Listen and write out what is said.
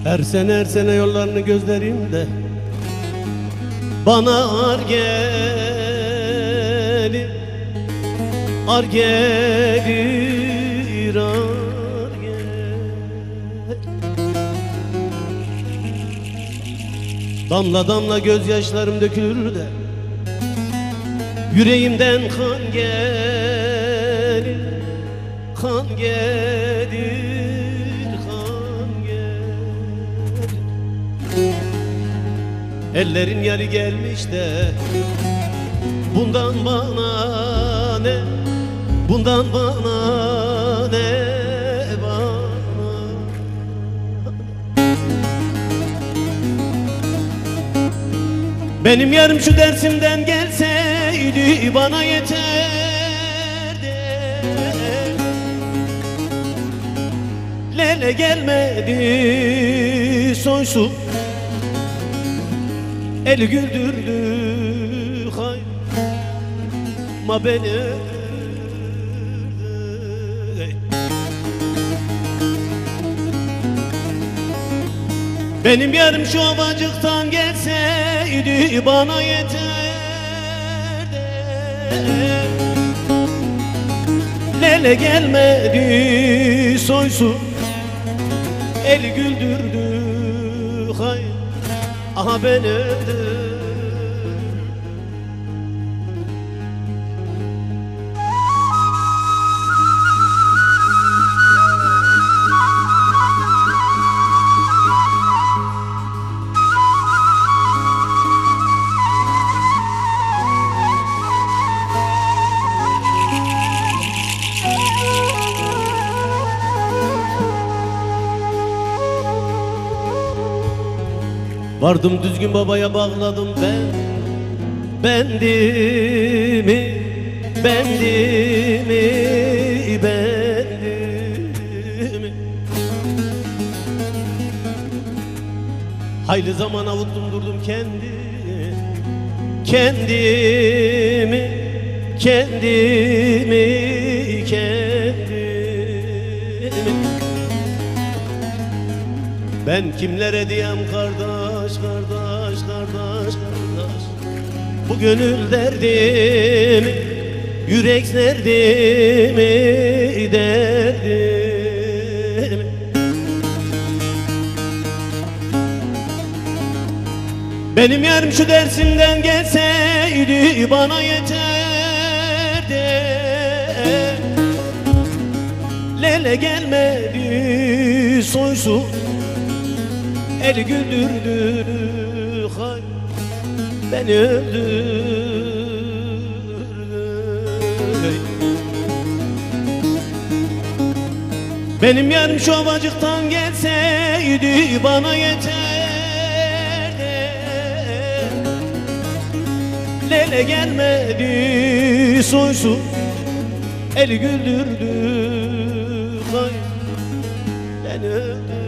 Her sene yollarını gözlerimde bana ar gelir, ar gelir, ar gelir. Damla damla gözyaşlarım dökülür de yüreğimden kan gelir, kan gelir, kan gelir. Ellerin yarı gelmiş de bundan bana ne, bundan bana ne, bana. Benim yarım şu dersimden gelseydi bana yeterdi. Lele gelmedi soysuz, eli güldürdü hay ma beni. Benim yarım şu ovacıktan gelseydi bana yeterdi. Lele gelmedi soysuz, eli güldürdü hay aha ben öldüm. Vardım düzgün babaya bağladım ben bendimi, bendimi, bendimi. Hayli zaman avuttum durdum kendimi, kendimi, kendimi. Ben kimlere diyem kardeş, kardeş, kardeş, kardeş. Bu gönül derdimi, yürek derdimi, derdimi. Benim yarım şu dersimden gelseydi bana yeterdi. Lele gelmedi soysuz, eli güldürdü hay beni öldürdü. Benim yarım şu ovacıktan gelseydi bana yeterdi. Lele gelmedi soysuz, eli güldürdü hay beni öldürdü.